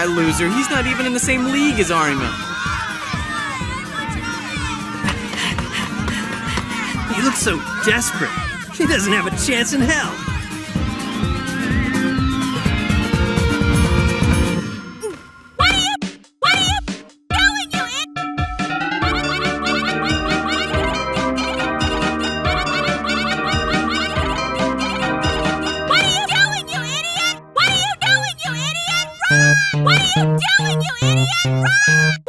that loser. He's not even in the same league as Arima. He looks so desperate. He doesn't have a chance in hell. What are you doing, you idiot? Run!